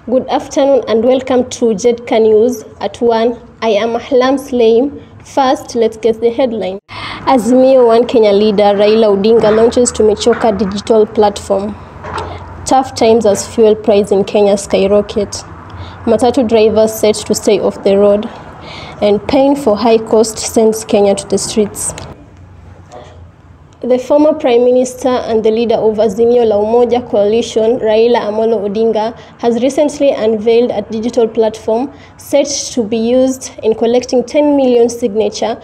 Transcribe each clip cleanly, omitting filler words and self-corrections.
Good afternoon and welcome to Jedca News at 1. I am Ahlam Saleim. First, let's get the headline. Azimio One Kenya leader Raila Odinga launches Tumechoka digital platform. Tough times as fuel price in Kenya skyrocket. Matatu drivers set to stay off the road. And pain for high cost sends Kenya to the streets. The former Prime Minister and the leader of Azimio La Umoja coalition, Raila Amolo Odinga, has recently unveiled a digital platform set to be used in collecting 10 million signatures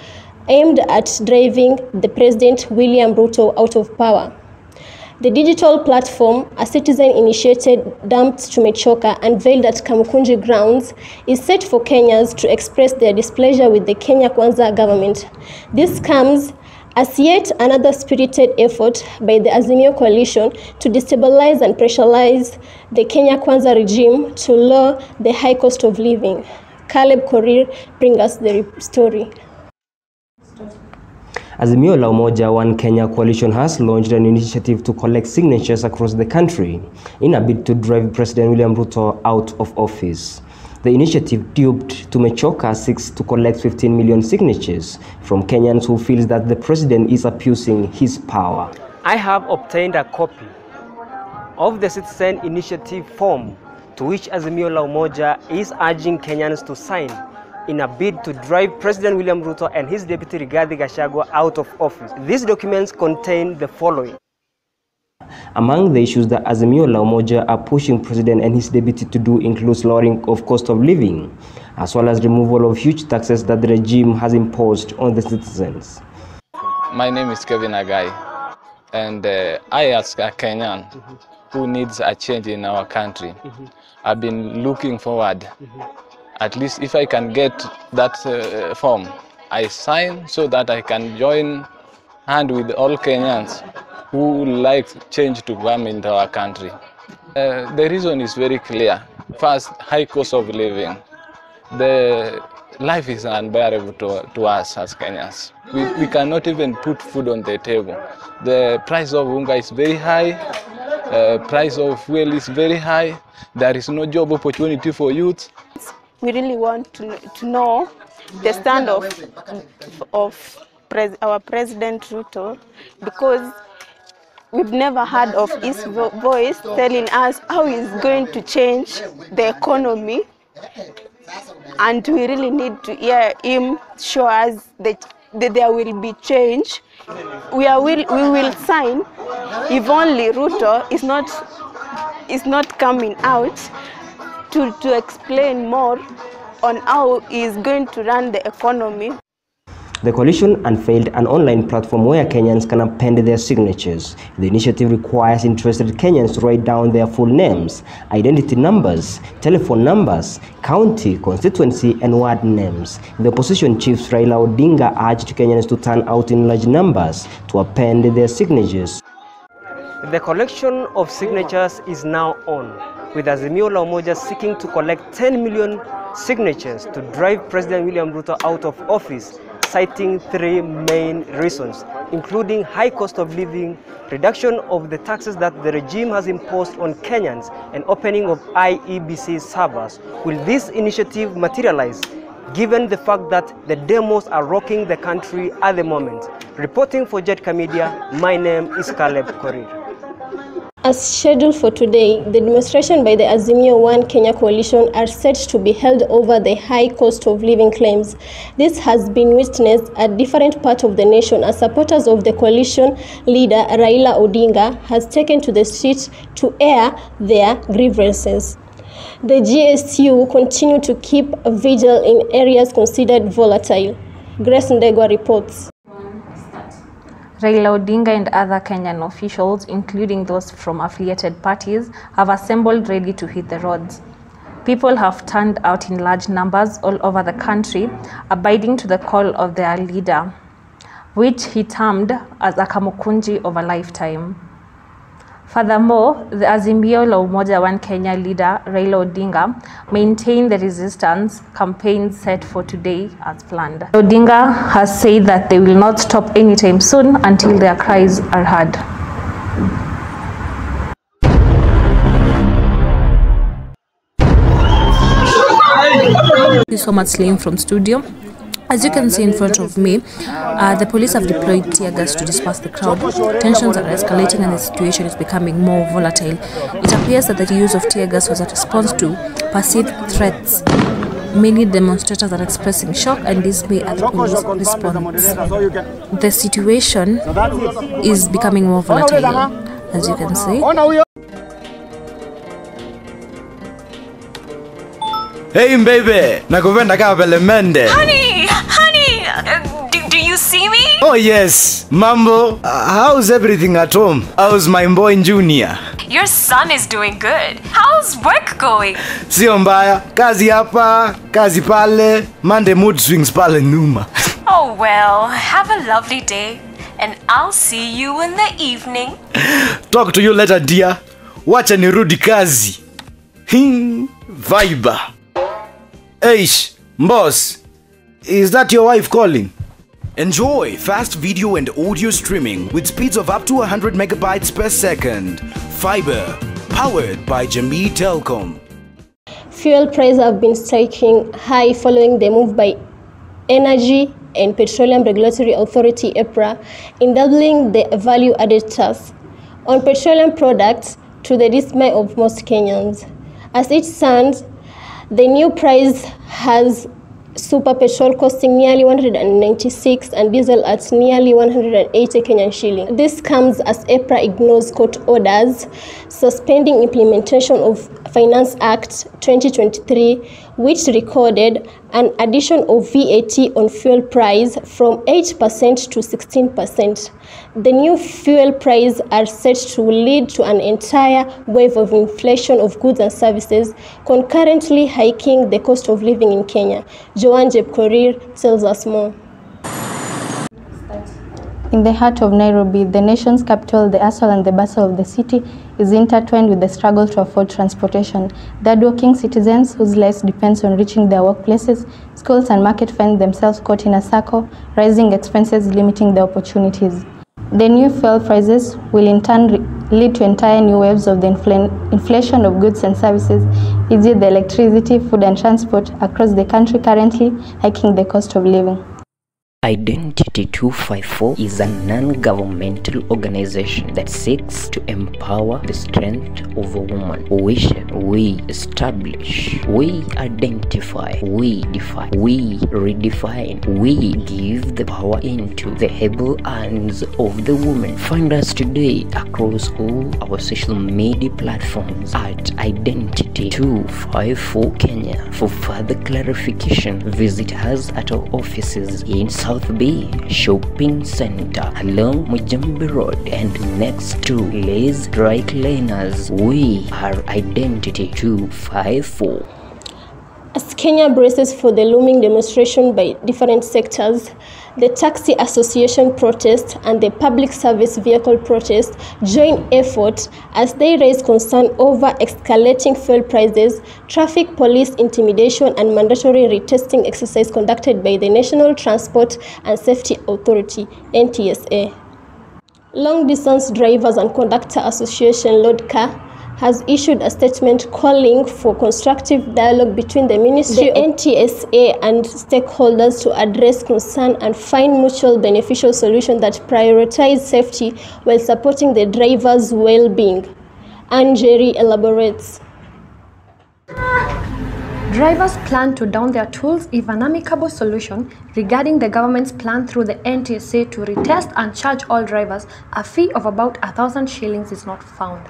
aimed at driving the President William Ruto out of power. The digital platform, a citizen-initiated dumped Tumechoka unveiled at Kamukunji grounds, is set for Kenyans to express their displeasure with the Kenya Kwanza government. This comes as yet another spirited effort by the Azimio coalition to destabilize and pressurize the Kenya Kwanza regime to lower the high cost of living. Caleb Korir brings us the story. Azimio La Umoja One Kenya coalition has launched an initiative to collect signatures across the country in a bid to drive President William Ruto out of office. The initiative, dubbed Tumechoka, seeks to collect 15 million signatures from Kenyans who feel that the president is abusing his power. I have obtained a copy of the citizen initiative form to which Azimio La Umoja is urging Kenyans to sign in a bid to drive President William Ruto and his deputy Rigathi Gachagua out of office. These documents contain the following. Among the issues that Azimio La Umoja are pushing President and his deputy to do includes lowering of cost of living, as well as removal of huge taxes that the regime has imposed on the citizens. My name is Kevin Agai, and I ask a Kenyan who needs a change in our country. I've been looking forward. At least if I can get that form, I sign so that I can join hand with all Kenyans who like change to come into our country. The reason is very clear. First, high cost of living. The life is unbearable to us as Kenyans. We cannot even put food on the table. The price of unga is very high. Price of fuel is very high. There is no job opportunity for youth. We really want to know the stand of our President Ruto, because we've never heard of his voice telling us how he's going to change the economy, and we really need to hear him show us that there will be change. We will sign if only Ruto is not coming out to explain more on how he is going to run the economy. The coalition unveiled an online platform where Kenyans can append their signatures. The initiative requires interested Kenyans to write down their full names, identity numbers, telephone numbers, county, constituency, and ward names. The opposition chief Raila Odinga urged Kenyans to turn out in large numbers to append their signatures. The collection of signatures is now on, with Azimio La Umoja seeking to collect 10 million signatures to drive President William Ruto out of office, citing three main reasons, including high cost of living, reduction of the taxes that the regime has imposed on Kenyans, and opening of IEBC servers. Will this initiative materialize, given the fact that the demos are rocking the country at the moment? Reporting for Jedca Media, my name is Caleb Korir. As scheduled for today, the demonstration by the Azimio One Kenya coalition are set to be held over the high cost of living claims. This has been witnessed at different parts of the nation as supporters of the coalition leader Raila Odinga has taken to the streets to air their grievances. The GSU continue to keep a vigil in areas considered volatile. Grace Ndegwa reports. Raila Odinga and other Kenyan officials, including those from affiliated parties, have assembled ready to hit the roads. People have turned out in large numbers all over the country, abiding to the call of their leader, which he termed as a Kamukunji of a lifetime. Furthermore, the Azimio La Umoja One Kenya leader, Raila Odinga, maintained the resistance campaign set for today as planned. Odinga has said that they will not stop anytime soon until their cries are heard. Thank you so much, Slim, from studio. As you can see in front of me, the police have deployed tear gas to disperse the crowd. Tensions are escalating and the situation is becoming more volatile. It appears that the use of tear gas was a response to perceived threats. Many demonstrators are expressing shock and dismay at the police response. The situation is becoming more volatile, as you can see. Hey baby, nakupenda kama vile mende. Honey, do you see me? Oh yes, Mambo. How's everything at home? How's my boy Junior? Your son is doing good. How's work going? Sio mbaya, kazi hapa, kazi pale, Monday mood swings pale nyuma. Oh well, have a lovely day and I'll see you in the evening. Talk to you later dear. Wacha nirudi kazi. Viber. Eish, boss, is that your wife calling? Enjoy fast video and audio streaming with speeds of up to 100 megabytes per second. Fiber, powered by Jamii Telcom. Fuel prices have been striking high following the move by Energy and Petroleum Regulatory Authority (EPRA) in doubling the value-added tax on petroleum products, to the dismay of most Kenyans. As it stands, the new price has super petrol costing nearly 196 and diesel at nearly 180 Kenyan shilling. This comes as EPRA ignores court orders suspending implementation of Finance Act 2023, which recorded an addition of VAT on fuel price from 8% to 16%. The new fuel prices are set to lead to an entire wave of inflation of goods and services, concurrently hiking the cost of living in Kenya. Joanne Jebkorir tells us more. In the heart of Nairobi, the nation's capital, the hustle and the bustle of the city is intertwined with the struggle to afford transportation. The hardworking citizens whose lives depends on reaching their workplaces, schools and market find themselves caught in a circle, rising expenses limiting their opportunities. The new fuel prices will in turn lead to entire new waves of the inflation of goods and services, e.g. the electricity, food and transport across the country currently hiking the cost of living. Identity 254 is a non-governmental organization that seeks to empower the strength of a woman. We shape, we establish, we identify, we define, we redefine, we give the power into the able hands of the woman. Find us today across all our social media platforms at Identity 254 Kenya. For further clarification, visit us at our offices in South Bay Shopping Center along Mujambi Road and next to Lay's Dry Cleaners. We are Identity 254. As Kenya braces for the looming demonstration by different sectors, the Taxi Association protest and the Public Service Vehicle protest join effort as they raise concern over escalating fuel prices, traffic police intimidation and mandatory retesting exercise conducted by the National Transport and Safety Authority, NTSA. Long Distance Drivers and Conductor Association, LODCA, has issued a statement calling for constructive dialogue between the Ministry, the NTSA and stakeholders to address concern and find mutual beneficial solutions that prioritize safety while supporting the drivers' well-being. Anne Jerry elaborates. Drivers plan to down their tools if an amicable solution regarding the government's plan through the NTSA to retest and charge all drivers a fee of about 1,000 shillings is not found.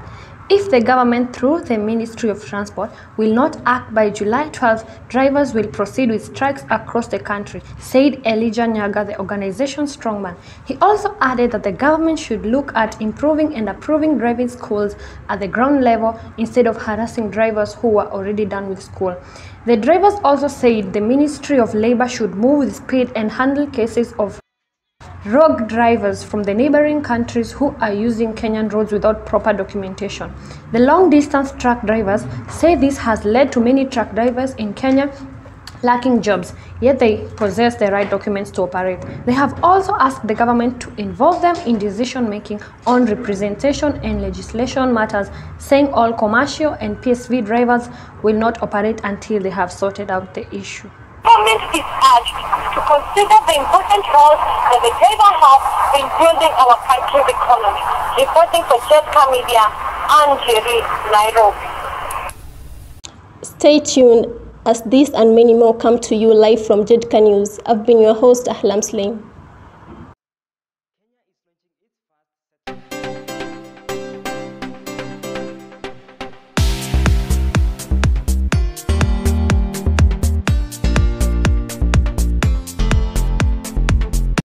If the government through the Ministry of Transport will not act by July 12th, drivers will proceed with strikes across the country, said Elijah Nyaga, the organization's strongman. He also added that the government should look at improving and approving driving schools at the ground level instead of harassing drivers who were already done with school. The drivers also said the Ministry of Labor should move with speed and handle cases of rogue drivers from the neighboring countries who are using Kenyan roads without proper documentation. The long-distance truck drivers say this has led to many truck drivers in Kenya lacking jobs, yet they possess the right documents to operate. They have also asked the government to involve them in decision-making on representation and legislation matters, saying all commercial and PSV drivers will not operate until they have sorted out the issue. government is urged to consider the important role that the driver has in building our country's economy. Reporting for Jedca Media, Angeri, Nairobi. Stay tuned as this and many more come to you live from Jedca News. I've been your host, Ahlam Slim.